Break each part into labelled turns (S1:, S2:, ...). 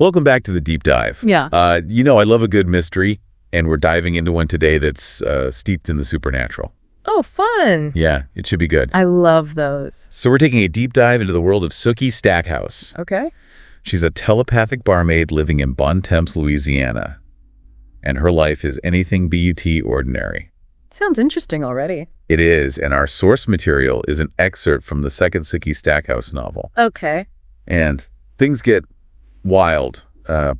S1: Welcome back to the deep dive.
S2: Yeah.
S1: I love a good mystery, and we're diving into one today that's steeped in the supernatural.
S2: Oh, fun.
S1: Yeah, it should be good.
S2: I love those.
S1: So we're taking a deep dive into the world of Sookie Stackhouse.
S2: Okay.
S1: She's a telepathic barmaid living in Bontemps, Louisiana, and her life is anything but ordinary.
S2: Sounds interesting already.
S1: It is, and our source material is an excerpt from the second Sookie Stackhouse novel.
S2: Okay.
S1: And things get wild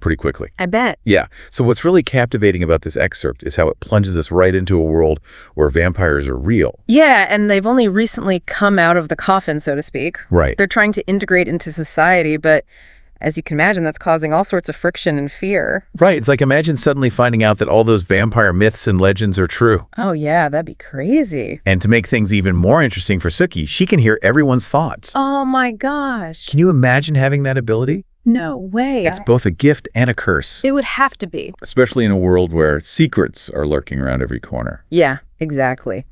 S1: pretty quickly.
S2: I bet.
S1: Yeah. So what's really captivating about this excerpt is how it plunges us right into a world where vampires are real.
S2: Yeah, and they've only recently come out of the coffin, so to speak.
S1: Right.
S2: They're trying to integrate into society, but as you can imagine, that's causing all sorts of friction and fear.
S1: Right. It's like imagine suddenly finding out that all those vampire myths and legends are true.
S2: Oh, yeah, that'd be crazy.
S1: And to make things even more interesting for Sookie, she can hear everyone's thoughts.
S2: Oh, my gosh.
S1: Can you imagine having that ability?
S2: No way.
S1: It's both a gift and a curse.
S2: It would have to be.
S1: Especially in a world where secrets are lurking around every corner.
S2: Yeah, exactly.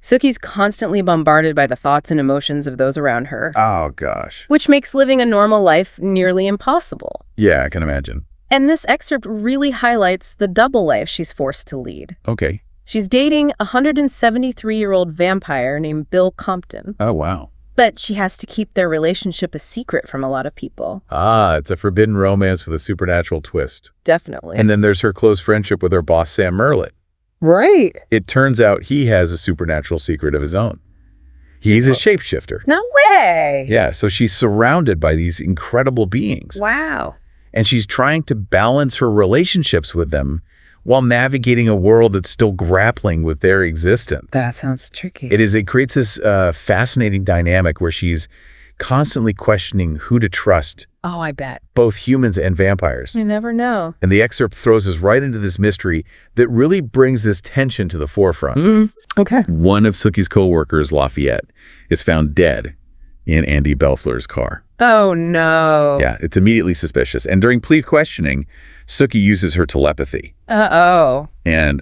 S2: Sookie's constantly bombarded by the thoughts and emotions of those around her.
S1: Oh, gosh.
S2: Which makes living a normal life nearly impossible.
S1: Yeah, I can imagine.
S2: And this excerpt really highlights the double life she's forced to lead.
S1: Okay.
S2: She's dating a 173-year-old vampire named Bill Compton.
S1: Oh, wow.
S2: But she has to keep their relationship a secret from a lot of people.
S1: Ah, it's a forbidden romance with a supernatural twist.
S2: Definitely.
S1: And then there's her close friendship with her boss, Sam Merlett.
S2: Right.
S1: It turns out he has a supernatural secret of his own. He's a shapeshifter.
S2: No way.
S1: Yeah, so she's surrounded by these incredible beings.
S2: Wow.
S1: And she's trying to balance her relationships with them while navigating a world that's still grappling with their existence.
S2: That sounds tricky.
S1: It creates this fascinating dynamic where she's constantly questioning who to trust.
S2: Oh, I bet.
S1: Both humans and vampires.
S2: You never know.
S1: And the excerpt throws us right into this mystery that really brings this tension to the forefront.
S2: Okay.
S1: One of Sookie's co-workers, Lafayette, is found dead in Andy Belfleur's car.
S2: Oh, no.
S1: Yeah, it's immediately suspicious. And during plea questioning, Sookie uses her telepathy.
S2: Uh-oh.
S1: And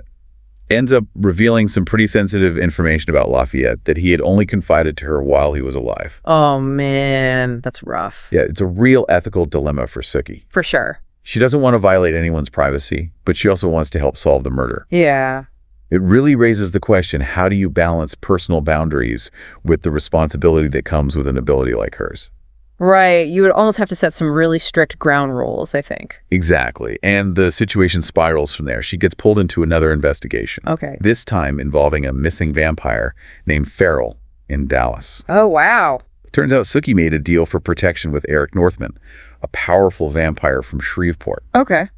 S1: ends up revealing some pretty sensitive information about Lafayette that he had only confided to her while he was alive.
S2: Oh, man. That's rough.
S1: Yeah, it's a real ethical dilemma for Sookie.
S2: For sure.
S1: She doesn't want to violate anyone's privacy, but she also wants to help solve the murder.
S2: Yeah.
S1: It really raises the question, how do you balance personal boundaries with the responsibility that comes with an ability like hers?
S2: Right. You would almost have to set some really strict ground rules, I think.
S1: Exactly. And the situation spirals from there. She gets pulled into another investigation.
S2: Okay.
S1: This time involving a missing vampire named Farrell in Dallas.
S2: Oh, wow.
S1: Turns out Sookie made a deal for protection with Eric Northman, a powerful vampire from Shreveport.
S2: Okay.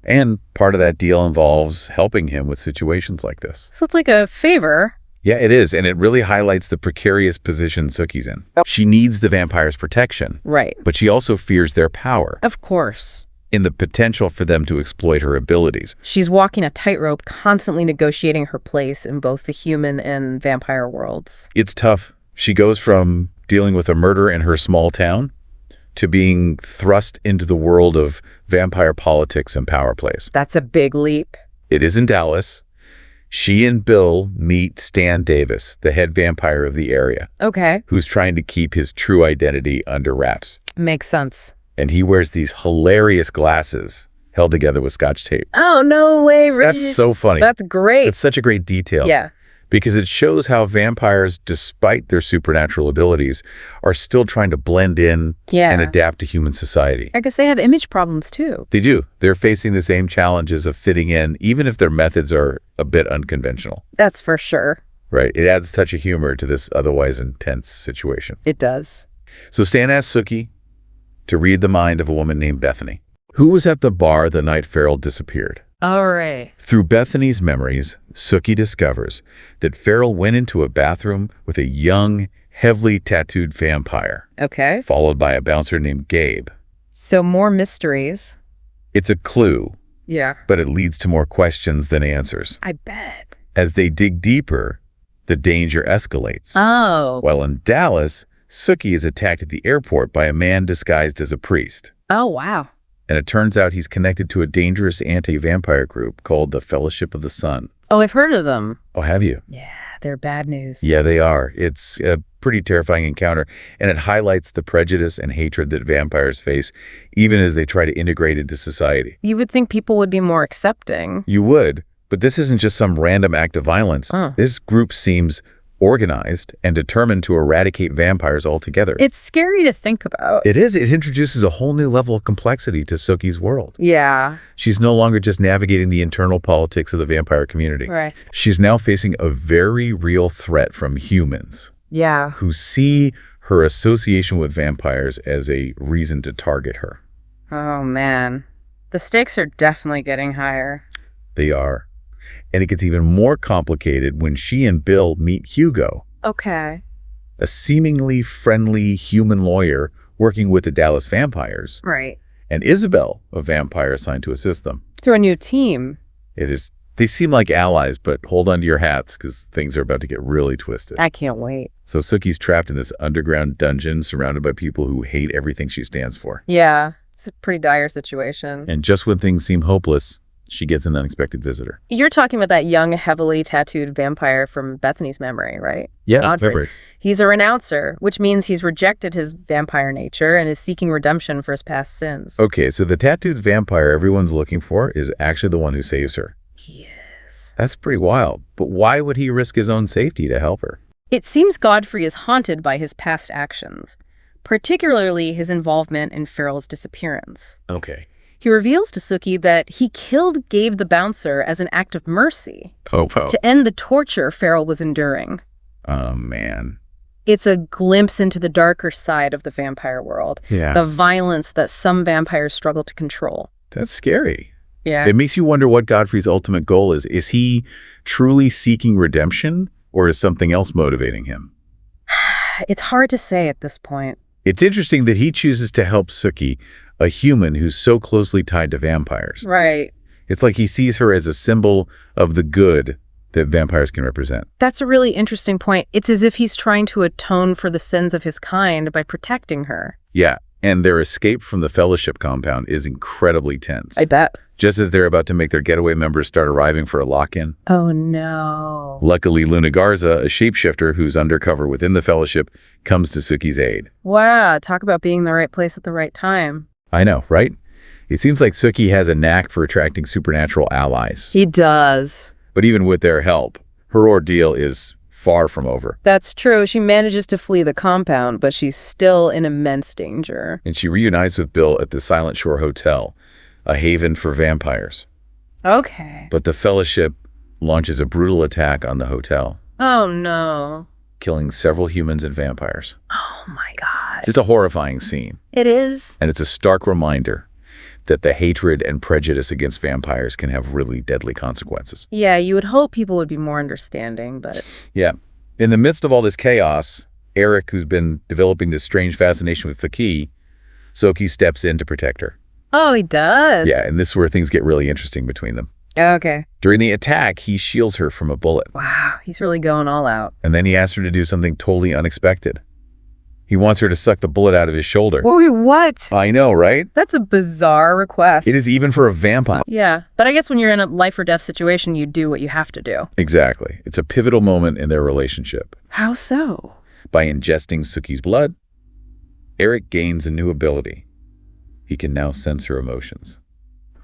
S1: And part of that deal involves helping him with situations like this.
S2: So it's like a favor.
S1: Yeah, it is. And it really highlights the precarious position Sookie's in. She needs the vampire's protection.
S2: Right.
S1: But she also fears their power.
S2: Of course.
S1: In the potential for them to exploit her abilities.
S2: She's walking a tightrope, constantly negotiating her place in both the human and vampire worlds.
S1: It's tough. She goes from dealing with a murder in her small town to being thrust into the world of vampire politics and power plays.
S2: That's a big leap.
S1: It is in Dallas. She and Bill meet Stan Davis, the head vampire of the area.
S2: Okay.
S1: Who's trying to keep his true identity under wraps.
S2: Makes sense.
S1: And he wears these hilarious glasses held together with Scotch tape.
S2: Oh, no way, Reese.
S1: That's so funny.
S2: That's great.
S1: It's such a great detail.
S2: Yeah.
S1: Because it shows how vampires, despite their supernatural abilities, are still trying to blend in and adapt to human society.
S2: I guess they have image problems, too.
S1: They do. They're facing the same challenges of fitting in, even if their methods are a bit unconventional.
S2: That's for sure.
S1: Right. It adds a touch of humor to this otherwise intense situation.
S2: It does.
S1: So Stan asks Sookie to read the mind of a woman named Bethany, who was at the bar the night Farrell disappeared.
S2: All right.
S1: Through Bethany's memories, Sookie discovers that Farrell went into a bathroom with a young, heavily tattooed vampire.
S2: Okay.
S1: Followed by a bouncer named Gabe.
S2: So more mysteries.
S1: It's a clue.
S2: Yeah.
S1: But it leads to more questions than answers.
S2: I bet.
S1: As they dig deeper, the danger escalates.
S2: Oh.
S1: While in Dallas, Sookie is attacked at the airport by a man disguised as a priest.
S2: Oh, wow.
S1: And it turns out he's connected to a dangerous anti-vampire group called the Fellowship of the Sun.
S2: Oh, I've heard of them.
S1: Oh, have you?
S2: Yeah, they're bad news.
S1: Yeah, they are. It's pretty terrifying encounter, and it highlights the prejudice and hatred that vampires face, even as they try to integrate into society.
S2: You would think people would be more accepting.
S1: You would, but this isn't just some random act of violence. This group seems organized and determined to eradicate vampires altogether.
S2: It's scary to think about.
S1: It is. It introduces a whole new level of complexity to Sookie's world.
S2: Yeah.
S1: She's no longer just navigating the internal politics of the vampire community.
S2: Right.
S1: She's now facing a very real threat from humans.
S2: Yeah.
S1: Who see her association with vampires as a reason to target her.
S2: Oh, man. The stakes are definitely getting higher.
S1: They are. And it gets even more complicated when she and Bill meet Hugo.
S2: Okay.
S1: A seemingly friendly human lawyer working with the Dallas vampires.
S2: Right.
S1: And Isabel, a vampire assigned to assist them.
S2: Through a new team.
S1: They seem like allies, but hold on to your hats because things are about to get really twisted.
S2: I can't wait.
S1: So Sookie's trapped in this underground dungeon surrounded by people who hate everything she stands for.
S2: Yeah, it's a pretty dire situation.
S1: And just when things seem hopeless, she gets an unexpected visitor.
S2: You're talking about that young, heavily tattooed vampire from Bethany's memory, right?
S1: Yeah,
S2: Godfrey. He's a renouncer, which means he's rejected his vampire nature and is seeking redemption for his past sins.
S1: Okay, so the tattooed vampire everyone's looking for is actually the one who saves her.
S2: Yes.
S1: That's pretty wild. But why would he risk his own safety to help her?
S2: It seems Godfrey is haunted by his past actions, particularly his involvement in Farrell's disappearance.
S1: Okay.
S2: He reveals to Sookie that he killed Gabe the bouncer as an act of mercy to end the torture Farrell was enduring.
S1: Oh, man.
S2: It's a glimpse into the darker side of the vampire world.
S1: Yeah.
S2: The violence that some vampires struggle to control.
S1: That's scary.
S2: Yeah.
S1: It makes you wonder what Godfrey's ultimate goal is. Is he truly seeking redemption, or is something else motivating him?
S2: It's hard to say at this point.
S1: It's interesting that he chooses to help Sookie, a human who's so closely tied to vampires.
S2: Right.
S1: It's like he sees her as a symbol of the good that vampires can represent.
S2: That's a really interesting point. It's as if he's trying to atone for the sins of his kind by protecting her.
S1: Yeah, and their escape from the Fellowship compound is incredibly tense.
S2: I bet.
S1: Just as they're about to make their getaway members start arriving for a lock-in.
S2: Oh, no.
S1: Luckily, Luna Garza, a shapeshifter who's undercover within the Fellowship, comes to Sookie's aid.
S2: Wow, talk about being in the right place at the right time.
S1: I know, right? It seems like Sookie has a knack for attracting supernatural allies.
S2: He does.
S1: But even with their help, her ordeal is far from over.
S2: That's true. She manages to flee the compound, but she's still in immense danger.
S1: And she reunites with Bill at the Silent Shore Hotel, a haven for vampires.
S2: Okay.
S1: But the Fellowship launches a brutal attack on the hotel.
S2: Oh, no.
S1: Killing several humans and vampires.
S2: Oh, my God.
S1: Just a horrifying scene.
S2: It is.
S1: And it's a stark reminder that the hatred and prejudice against vampires can have really deadly consequences.
S2: Yeah, you would hope people would be more understanding, but...
S1: Yeah. In the midst of all this chaos, Eric, who's been developing this strange fascination with Sookie steps in to protect her.
S2: Oh, he does?
S1: Yeah, and this is where things get really interesting between them.
S2: Okay.
S1: During the attack, he shields her from a bullet.
S2: Wow, he's really going all out.
S1: And then he asks her to do something totally unexpected. He wants her to suck the bullet out of his shoulder.
S2: Wait, what?
S1: I know, right?
S2: That's a bizarre request.
S1: It is even for a vampire.
S2: Yeah, but I guess when you're in a life or death situation, you do what you have to do.
S1: Exactly. It's a pivotal moment in their relationship.
S2: How so?
S1: By ingesting Sookie's blood, Eric gains a new ability. He can now sense her emotions.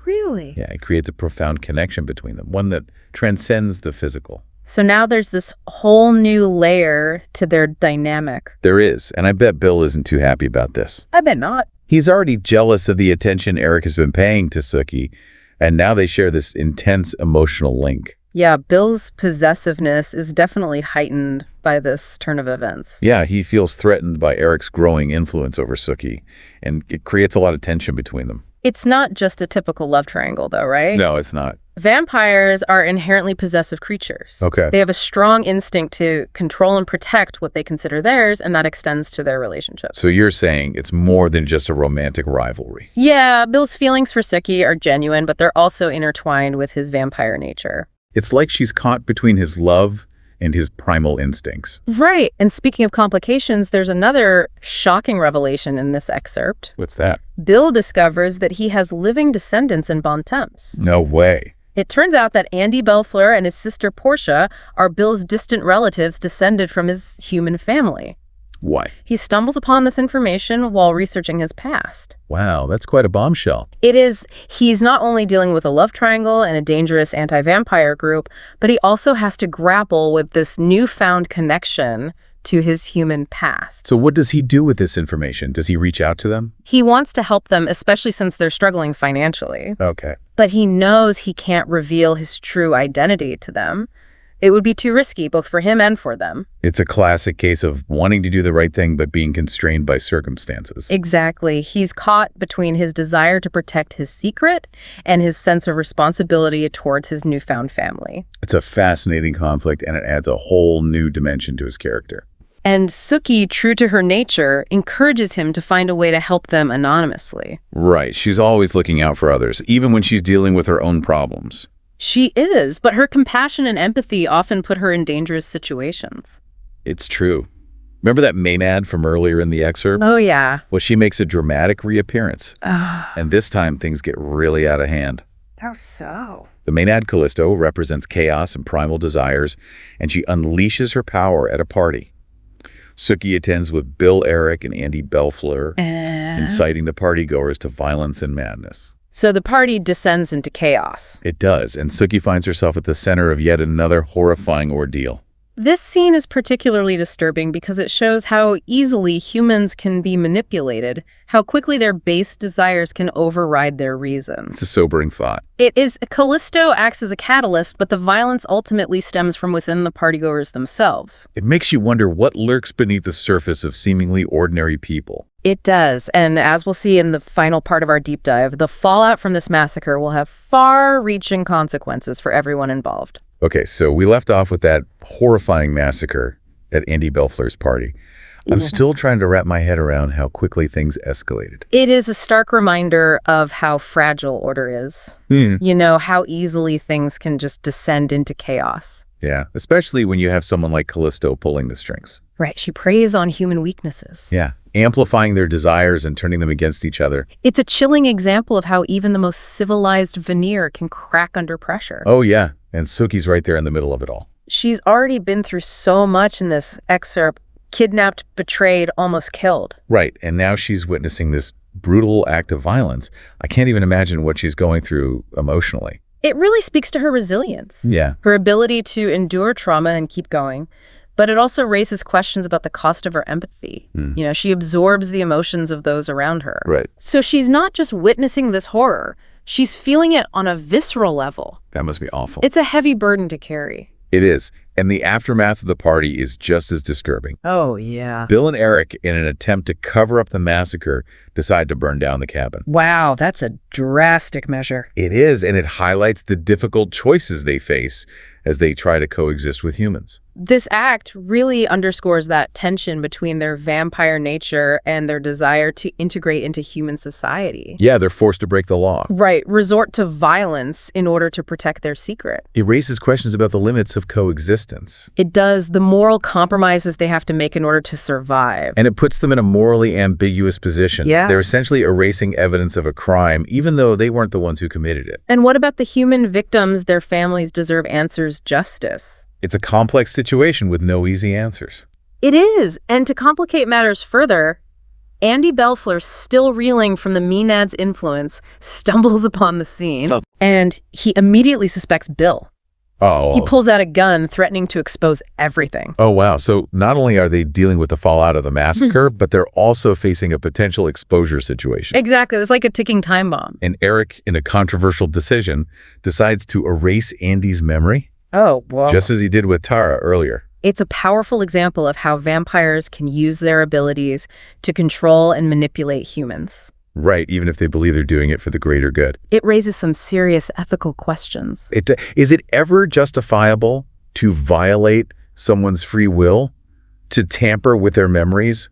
S2: Really?
S1: Yeah, it creates a profound connection between them, one that transcends the physical.
S2: So now there's this whole new layer to their dynamic.
S1: There is, and I bet Bill isn't too happy about this.
S2: I bet not.
S1: He's already jealous of the attention Eric has been paying to Sookie, and now they share this intense emotional link.
S2: Yeah, Bill's possessiveness is definitely heightened by this turn of events.
S1: Yeah, he feels threatened by Eric's growing influence over Sookie, and it creates a lot of tension between them.
S2: It's not just a typical love triangle, though, right?
S1: No, it's not.
S2: Vampires are inherently possessive creatures.
S1: Okay.
S2: They have a strong instinct to control and protect what they consider theirs, and that extends to their relationship.
S1: So you're saying it's more than just a romantic rivalry.
S2: Yeah, Bill's feelings for Sookie are genuine, but they're also intertwined with his vampire nature.
S1: It's like she's caught between his love and his primal instincts.
S2: Right. And speaking of complications, there's another shocking revelation in this excerpt.
S1: What's that?
S2: Bill discovers that he has living descendants in Bontemps.
S1: No way.
S2: It turns out that Andy Belfleur and his sister Portia are Bill's distant relatives descended from his human family.
S1: Why?
S2: He stumbles upon this information while researching his past.
S1: Wow, that's quite a bombshell.
S2: It is. He's not only dealing with a love triangle and a dangerous anti-vampire group, but he also has to grapple with this newfound connection to his human past.
S1: So what does he do with this information? Does he reach out to them?
S2: He wants to help them, especially since they're struggling financially.
S1: Okay.
S2: But he knows he can't reveal his true identity to them. It would be too risky, both for him and for them.
S1: It's a classic case of wanting to do the right thing, but being constrained by circumstances.
S2: Exactly. He's caught between his desire to protect his secret and his sense of responsibility towards his newfound family.
S1: It's a fascinating conflict, and it adds a whole new dimension to his character.
S2: And Sookie, true to her nature, encourages him to find a way to help them anonymously.
S1: Right. She's always looking out for others, even when she's dealing with her own problems.
S2: She is, but her compassion and empathy often put her in dangerous situations.
S1: It's true. Remember that Maynard from earlier in the excerpt?
S2: Oh, yeah.
S1: Well, she makes a dramatic reappearance. And this time, things get really out of hand.
S2: How so?
S1: The Maynard Callisto represents chaos and primal desires, and she unleashes her power at a party. Sookie attends with Bill Eric and Andy Belfleur, inciting the partygoers to violence and madness.
S2: So the party descends into chaos.
S1: It does, and Sookie finds herself at the center of yet another horrifying ordeal.
S2: This scene is particularly disturbing because it shows how easily humans can be manipulated, how quickly their base desires can override their reasons.
S1: It's a sobering thought.
S2: It is. Callisto acts as a catalyst, but the violence ultimately stems from within the partygoers themselves.
S1: It makes you wonder what lurks beneath the surface of seemingly ordinary people.
S2: It does, and as we'll see in the final part of our deep dive, the fallout from this massacre will have far-reaching consequences for everyone involved.
S1: Okay, so we left off with that horrifying massacre at Andy Belfleur's party. I'm still trying to wrap my head around how quickly things escalated.
S2: It is a stark reminder of how fragile order is. You know, how easily things can just descend into chaos.
S1: Yeah, especially when you have someone like Callisto pulling the strings.
S2: Right, she preys on human weaknesses.
S1: Yeah, amplifying their desires and turning them against each other.
S2: It's a chilling example of how even the most civilized veneer can crack under pressure.
S1: Oh, yeah, and Sookie's right there in the middle of it all.
S2: She's already been through so much in this excerpt. Kidnapped, betrayed, almost killed.
S1: Right, and now she's witnessing this brutal act of violence. I can't even imagine what she's going through emotionally.
S2: It really speaks to her resilience.
S1: Yeah.
S2: Her ability to endure trauma and keep going. But it also raises questions about the cost of her empathy. You know, she absorbs the emotions of those around her.
S1: Right.
S2: So she's not just witnessing this horror. She's feeling it on a visceral level.
S1: That must be awful.
S2: It's a heavy burden to carry.
S1: It is. And the aftermath of the party is just as disturbing.
S2: Oh, yeah.
S1: Bill and Eric, in an attempt to cover up the massacre, decide to burn down the cabin.
S2: Wow, that's a drastic measure.
S1: It is, and it highlights the difficult choices they face as they try to coexist with humans.
S2: This act really underscores that tension between their vampire nature and their desire to integrate into human society.
S1: Yeah, they're forced to break the law.
S2: Right, resort to violence in order to protect their secret.
S1: It raises questions about the limits of coexistence.
S2: It does, the moral compromises they have to make in order to survive.
S1: And it puts them in a morally ambiguous position.
S2: Yeah.
S1: They're essentially erasing evidence of a crime, even though they weren't the ones who committed it.
S2: And what about the human victims? Their families deserve answers, justice.
S1: It's a complex situation with no easy answers.
S2: It is. And to complicate matters further, Andy Belfleur, still reeling from the Maynard's influence, stumbles upon the scene, and he immediately suspects Bill.
S1: Oh.
S2: He pulls out a gun, threatening to expose everything.
S1: Oh, wow. So not only are they dealing with the fallout of the massacre, but they're also facing a potential exposure situation.
S2: Exactly. It's like a ticking time bomb.
S1: And Eric, in a controversial decision, decides to erase Andy's memory.
S2: Oh, wow.
S1: Just as he did with Tara earlier.
S2: It's a powerful example of how vampires can use their abilities to control and manipulate humans.
S1: Right, even if they believe they're doing it for the greater good.
S2: It raises some serious ethical questions.
S1: Is it ever justifiable to violate someone's free will, to tamper with their memories,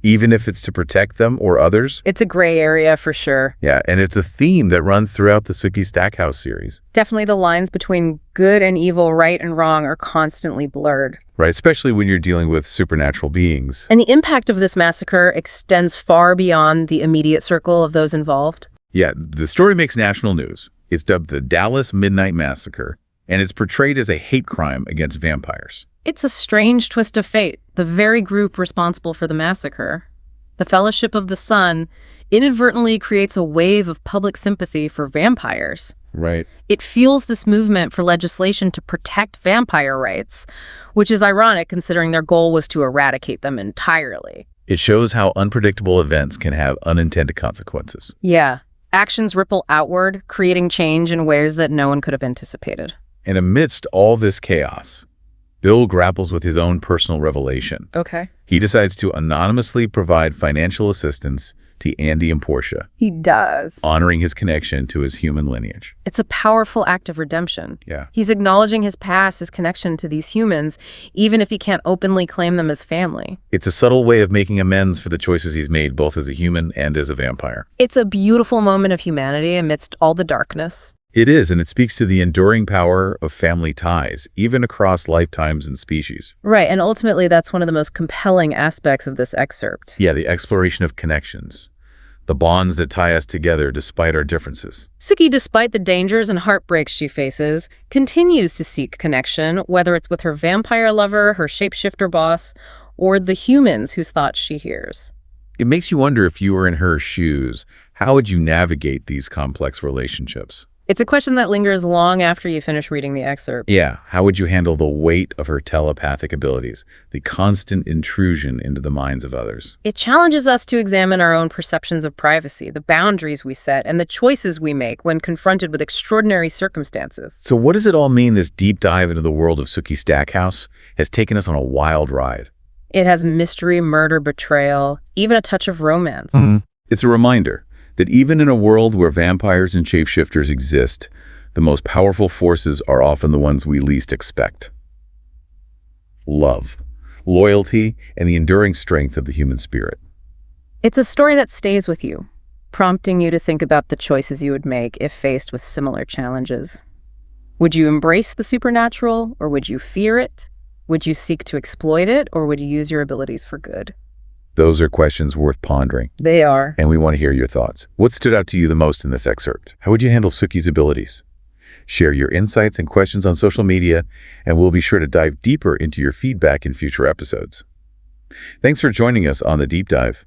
S1: even if it's to protect them or others?
S2: It's a gray area for sure.
S1: Yeah, and it's a theme that runs throughout the Sookie Stackhouse series.
S2: Definitely the lines between good and evil, right and wrong, are constantly blurred.
S1: Right, especially when you're dealing with supernatural beings.
S2: And the impact of this massacre extends far beyond the immediate circle of those involved.
S1: Yeah, the story makes national news. It's dubbed the Dallas Midnight Massacre, And it's portrayed as a hate crime against vampires.
S2: It's a strange twist of fate. The very group responsible for the massacre, the Fellowship of the Sun, inadvertently creates a wave of public sympathy for vampires.
S1: Right.
S2: It fuels this movement for legislation to protect vampire rights, which is ironic considering their goal was to eradicate them entirely.
S1: It shows how unpredictable events can have unintended consequences.
S2: Yeah. Actions ripple outward, creating change in ways that no one could have anticipated.
S1: And amidst all this chaos, Bill grapples with his own personal revelation.
S2: Okay.
S1: He decides to anonymously provide financial assistance to Andy and Portia,
S2: He does.
S1: honoring his connection to his human lineage.
S2: It's a powerful act of redemption.
S1: Yeah.
S2: He's acknowledging his past, his connection to these humans, even if he can't openly claim them as family.
S1: It's a subtle way of making amends for the choices he's made, both as a human and as a vampire.
S2: It's a beautiful moment of humanity amidst all the darkness.
S1: It is, and it speaks to the enduring power of family ties, even across lifetimes and species.
S2: Right, and ultimately that's one of the most compelling aspects of this excerpt.
S1: Yeah, the exploration of connections, the bonds that tie us together despite our differences.
S2: Sookie, despite the dangers and heartbreaks she faces, continues to seek connection, whether it's with her vampire lover, her shapeshifter boss, or the humans whose thoughts she hears.
S1: It makes you wonder, if you were in her shoes, how would you navigate these complex relationships?
S2: It's a question that lingers long after you finish reading the excerpt.
S1: Yeah, how would you handle the weight of her telepathic abilities, the constant intrusion into the minds of others?
S2: It challenges us to examine our own perceptions of privacy, the boundaries we set, and the choices we make when confronted with extraordinary circumstances.
S1: So what does it all mean? This deep dive into the world of Sookie Stackhouse has taken us on a wild ride.
S2: It has mystery, murder, betrayal, even a touch of romance.
S1: It's a reminder that even in a world where vampires and shapeshifters exist, the most powerful forces are often the ones we least expect. Love, loyalty, and the enduring strength of the human spirit.
S2: It's a story that stays with you, prompting you to think about the choices you would make if faced with similar challenges. Would you embrace the supernatural, or would you fear it? Would you seek to exploit it, or would you use your abilities for good?
S1: Those are questions worth pondering,
S2: They are.
S1: and we want to hear your thoughts. What stood out to you the most in this excerpt? How would you handle Sookie's abilities? Share your insights and questions on social media, and we'll be sure to dive deeper into your feedback in future episodes. Thanks for joining us on The Deep Dive.